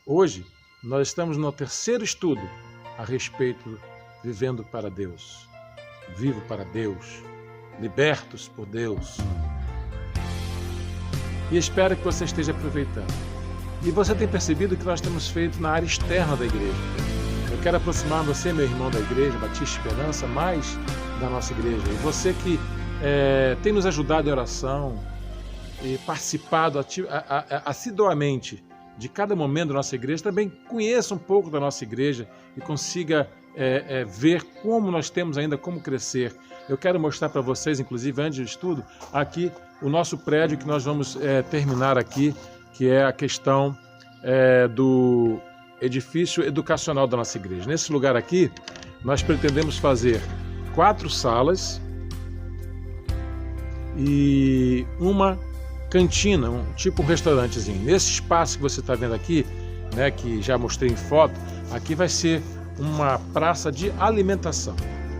Hoje, nós estamos no terceiro estudo a respeito vivendo para Deus, vivo para Deus, libertos por Deus. E espero que você esteja aproveitando. E você tem percebido que nós temos feito na área externa da igreja. Eu quero aproximar você, meu irmão da igreja, Batista Esperança, mais da nossa igreja. E você que tem nos ajudado em oração e participado assiduamente de cada momento da nossa igreja, também conheça um pouco da nossa igreja e consiga ver como nós temos ainda como crescer. Eu quero mostrar para vocês, inclusive antes do estudo, aqui o nosso prédio que nós vamos terminar aqui, que é a questão do edifício educacional da nossa igreja. Nesse lugar aqui, nós pretendemos fazer 4 salas e uma cantina, tipo um restaurantezinho. Nesse espaço que você está vendo aqui, né, que já mostrei em foto, aqui vai ser uma praça de alimentação.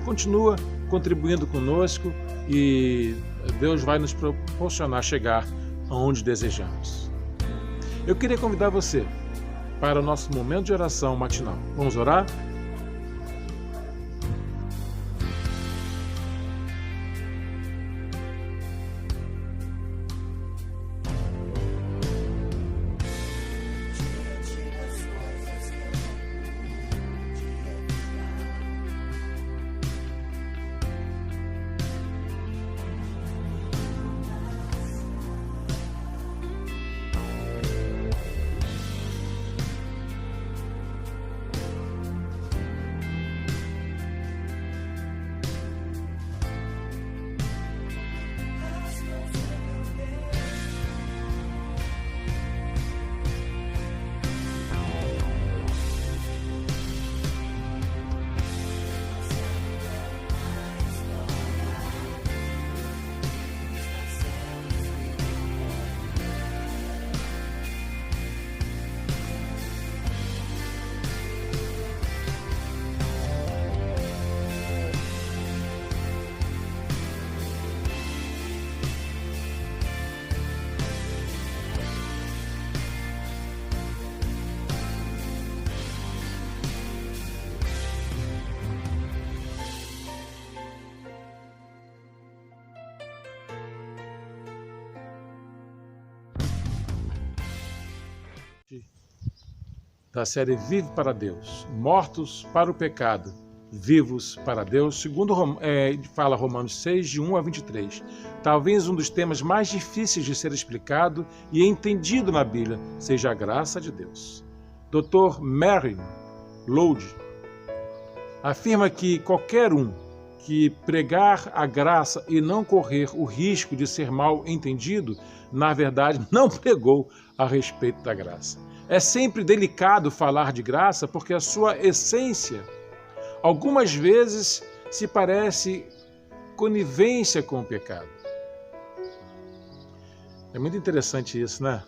Continua contribuindo conosco e Deus vai nos proporcionar chegar aonde desejamos. Eu queria convidar você para o nosso momento de oração matinal. Vamos orar? Da série Vive para Deus, mortos para o pecado, vivos para Deus, segundo fala Romanos 6, de 1 a 23. Talvez um dos temas mais difíceis de ser explicado e entendido na Bíblia seja a graça de Deus. Dr. Merrill Lodge afirma que qualquer um que pregar a graça e não correr o risco de ser mal entendido, na verdade não pregou a respeito da graça. É sempre delicado falar de graça porque a sua essência algumas vezes se parece conivência com o pecado. É muito interessante isso, né?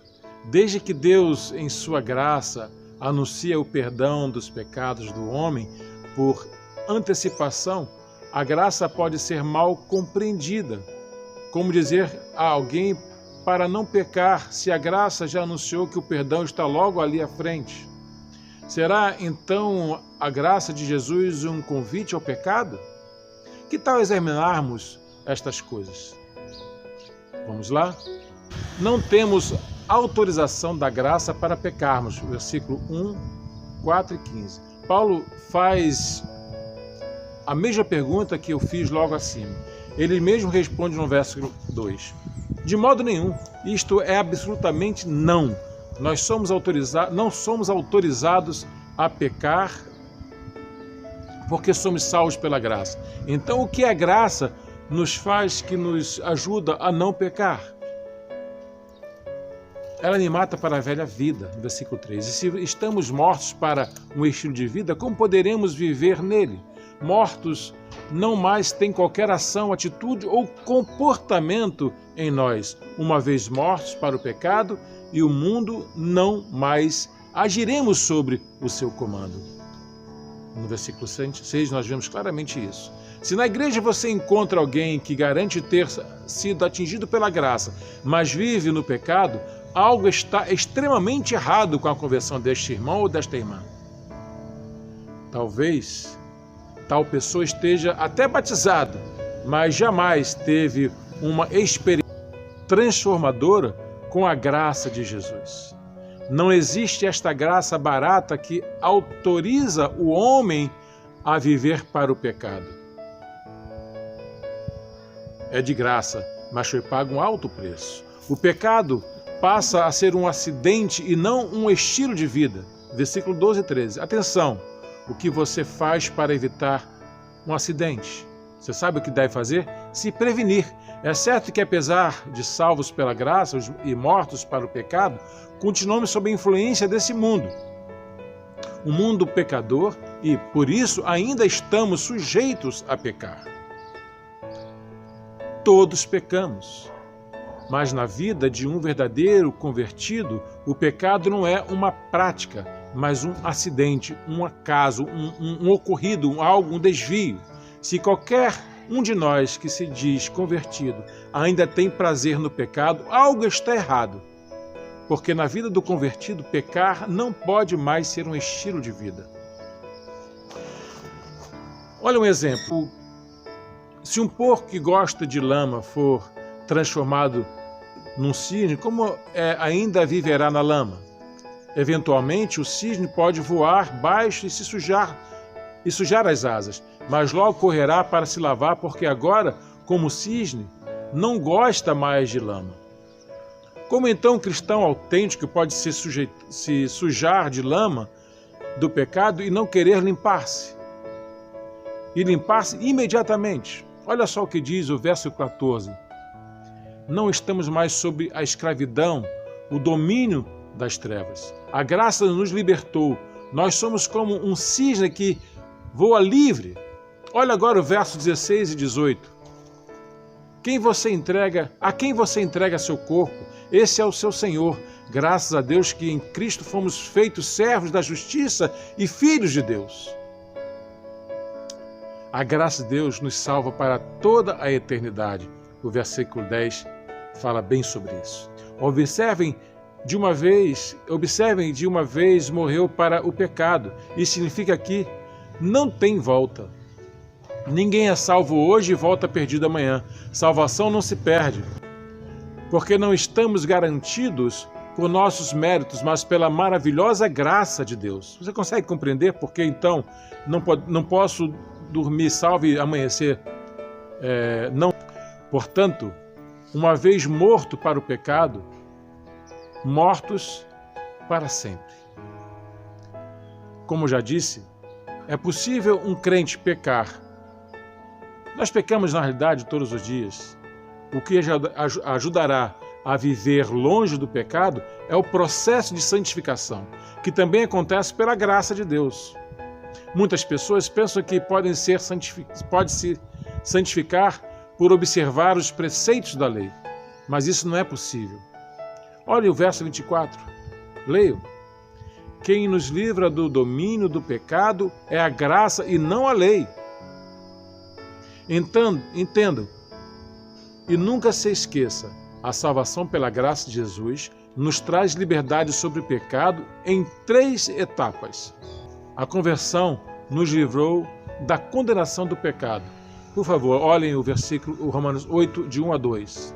Desde que Deus, em sua graça, anuncia o perdão dos pecados do homem por antecipação, a graça pode ser mal compreendida. Como dizer a alguém para não pecar, se a graça já anunciou que o perdão está logo ali à frente? Será então a graça de Jesus um convite ao pecado? Que tal examinarmos estas coisas? Vamos lá? Não temos autorização da graça para pecarmos. Versículo 1, 4 e 15. Paulo faz a mesma pergunta que eu fiz logo acima. Ele mesmo responde no versículo 2. De modo nenhum, isto é absolutamente não. Nós não somos autorizados a pecar porque somos salvos pela graça. Então, o que é graça nos faz, que nos ajuda a não pecar? Ela me mata para a velha vida, no versículo 3. E se estamos mortos para um estilo de vida, como poderemos viver nele? Mortos não mais têm qualquer ação, atitude ou comportamento em nós, uma vez mortos para o pecado, e o mundo não mais agiremos sobre o seu comando. No versículo 6 nós vemos claramente isso. Se na igreja você encontra alguém que garante ter sido atingido pela graça, mas vive no pecado, algo está extremamente errado com a conversão deste irmão ou desta irmã. Talvez tal pessoa esteja até batizada, mas jamais teve uma experiência transformadora com a graça de Jesus. Não existe esta graça barata que autoriza o homem a viver para o pecado. É de graça, mas foi pago um alto preço. O pecado passa a ser um acidente e não um estilo de vida. Versículo 12 e 13. Atenção, o que você faz para evitar um acidente? Você sabe o que deve fazer? Se prevenir. É certo que, apesar de salvos pela graça e mortos para o pecado, continuamos sob a influência desse mundo. Um mundo pecador e, por isso, ainda estamos sujeitos a pecar. Todos pecamos. Mas na vida de um verdadeiro convertido, o pecado não é uma prática, mas um acidente, um acaso, um ocorrido, um desvio. Se qualquer um de nós que se diz convertido ainda tem prazer no pecado, algo está errado. Porque na vida do convertido, pecar não pode mais ser um estilo de vida. Olha um exemplo. Se um porco que gosta de lama for transformado num cisne, como ainda viverá na lama? Eventualmente, o cisne pode voar baixo e se sujar as asas, mas logo correrá para se lavar, porque agora, como cisne, não gosta mais de lama. Como então um cristão autêntico pode se sujar de lama do pecado e não querer limpar-se? E limpar-se imediatamente. Olha só o que diz o verso 14. Não estamos mais sob a escravidão, o domínio das trevas. A graça nos libertou. Nós somos como um cisne que voa livre. Olha agora o verso 16 e 18. A quem você entrega seu corpo? Esse é o seu Senhor. Graças a Deus que em Cristo fomos feitos servos da justiça e filhos de Deus. A graça de Deus nos salva para toda a eternidade. O versículo 10 fala bem sobre isso. Observem de uma vez morreu para o pecado. Isso significa que não tem volta. Ninguém é salvo hoje e volta perdido amanhã. Salvação não se perde, porque não estamos garantidos por nossos méritos, mas pela maravilhosa graça de Deus. Você consegue compreender por que então não posso dormir salvo e amanhecer? Não. Portanto, uma vez morto para o pecado, mortos para sempre. Como já disse, é possível um crente pecar. Nós pecamos na realidade todos os dias. O que ajudará a viver longe do pecado é o processo de santificação, que também acontece pela graça de Deus. Muitas pessoas pensam que pode se santificar por observar os preceitos da lei, mas isso não é possível. Olha o verso 24, leio. Quem nos livra do domínio do pecado é a graça e não a lei. Entendam, e nunca se esqueça, a salvação pela graça de Jesus nos traz liberdade sobre o pecado em 3 etapas. A conversão nos livrou da condenação do pecado. Por favor, olhem o versículo, Romanos 8, de 1 a 2.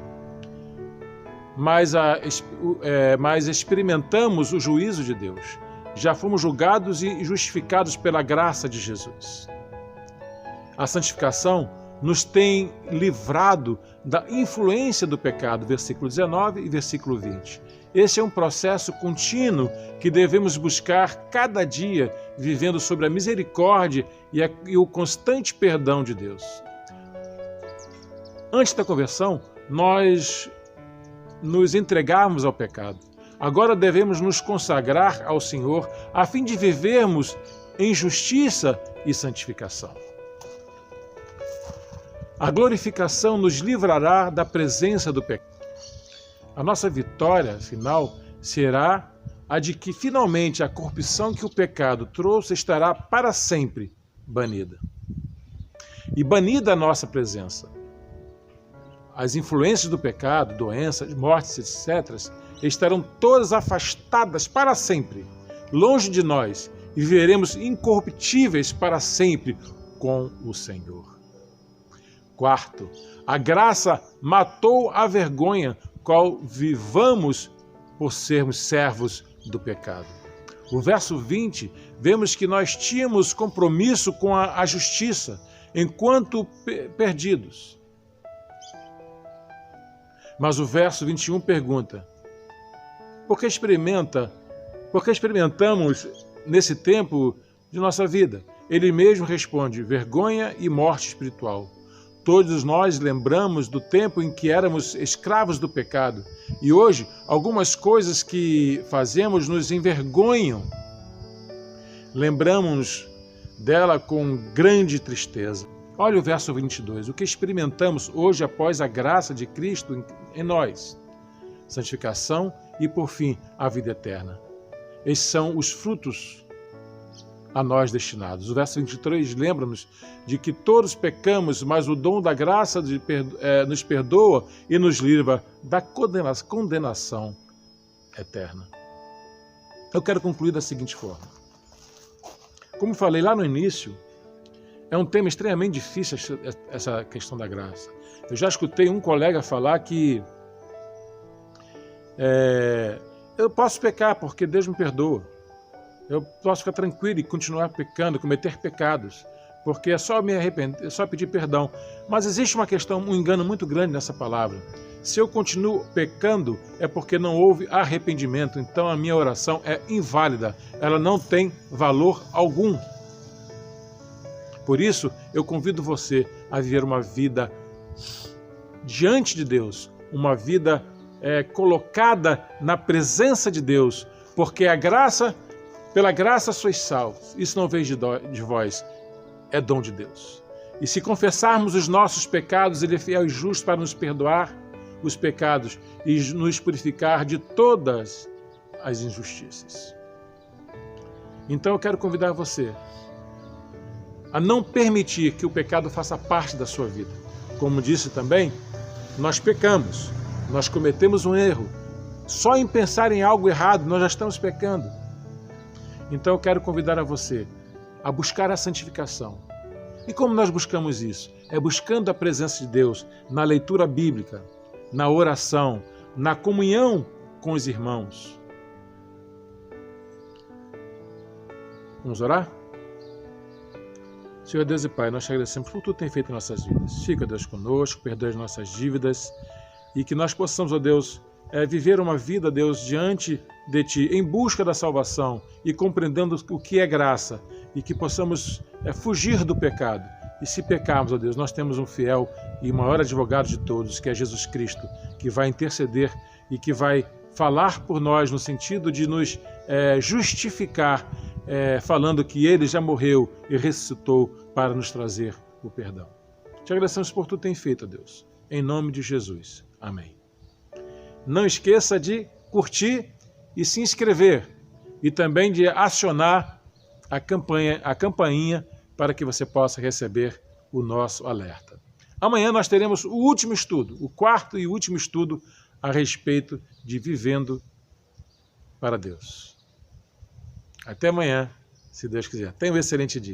Mas experimentamos o juízo de Deus. Já fomos julgados e justificados pela graça de Jesus. A santificação nos tem livrado da influência do pecado, versículo 19 e versículo 20. Esse é um processo contínuo que devemos buscar cada dia, vivendo sobre a misericórdia e o constante perdão de Deus. Antes da conversão, nós nos entregávamos ao pecado. Agora devemos nos consagrar ao Senhor a fim de vivermos em justiça e santificação. A glorificação nos livrará da presença do pecado. A nossa vitória final será a de que finalmente a corrupção que o pecado trouxe estará para sempre banida. E banida a nossa presença. As influências do pecado, doenças, mortes, etc., estarão todas afastadas para sempre, longe de nós, e viveremos incorruptíveis para sempre com o Senhor. Quarto, a graça matou a vergonha, qual vivamos por sermos servos do pecado. O verso 20, vemos que nós tínhamos compromisso com a justiça, enquanto perdidos. Mas o verso 21 pergunta: por que experimentamos nesse tempo de nossa vida? Ele mesmo responde: vergonha e morte espiritual. Todos nós lembramos do tempo em que éramos escravos do pecado, e hoje algumas coisas que fazemos nos envergonham. Lembramos dela com grande tristeza. Olha o verso 22. O que experimentamos hoje após a graça de Cristo em nós? Santificação e, por fim, a vida eterna. Esses são os frutos a nós destinados. O verso 23 lembra-nos de que todos pecamos, mas o dom da graça nos perdoa e nos livra da condenação eterna. Eu quero concluir da seguinte forma. Como falei lá no início, é um tema extremamente difícil essa questão da graça. Eu já escutei um colega falar que eu posso pecar porque Deus me perdoa. Eu posso ficar tranquilo e continuar pecando, cometer pecados, porque é só me arrepender, é só pedir perdão. Mas existe uma questão, um engano muito grande nessa palavra. Se eu continuo pecando, é porque não houve arrependimento. Então a minha oração é inválida, ela não tem valor algum. Por isso, eu convido você a viver uma vida diante de Deus, uma vida colocada na presença de Deus, porque pela graça sois salvos. Isso não veio de vós, é dom de Deus. E se confessarmos os nossos pecados, Ele é fiel e justo para nos perdoar os pecados e nos purificar de todas as injustiças. Então eu quero convidar você a não permitir que o pecado faça parte da sua vida. Como disse também, nós pecamos, nós cometemos um erro. Só em pensar em algo errado, nós já estamos pecando. Então eu quero convidar a você a buscar a santificação. E como nós buscamos isso? É buscando a presença de Deus na leitura bíblica, na oração, na comunhão com os irmãos. Vamos orar? Senhor Deus e Pai, nós te agradecemos por tudo que tem feito em nossas vidas. Fica, Deus, conosco, perdoe as nossas dívidas e que nós possamos, ó Deus, viver uma vida, Deus, diante de Ti, em busca da salvação e compreendendo o que é graça e que possamos fugir do pecado. E se pecarmos, ó Deus, nós temos um fiel e maior advogado de todos, que é Jesus Cristo, que vai interceder e que vai falar por nós no sentido de nos justificar, falando que Ele já morreu e ressuscitou para nos trazer o perdão. Te agradecemos por tudo que tem feito, ó Deus. Em nome de Jesus. Amém. Não esqueça de curtir e se inscrever e também de acionar a campainha para que você possa receber o nosso alerta. Amanhã nós teremos o último estudo, o quarto e último estudo a respeito de vivendo para Deus. Até amanhã, se Deus quiser. Tenha um excelente dia.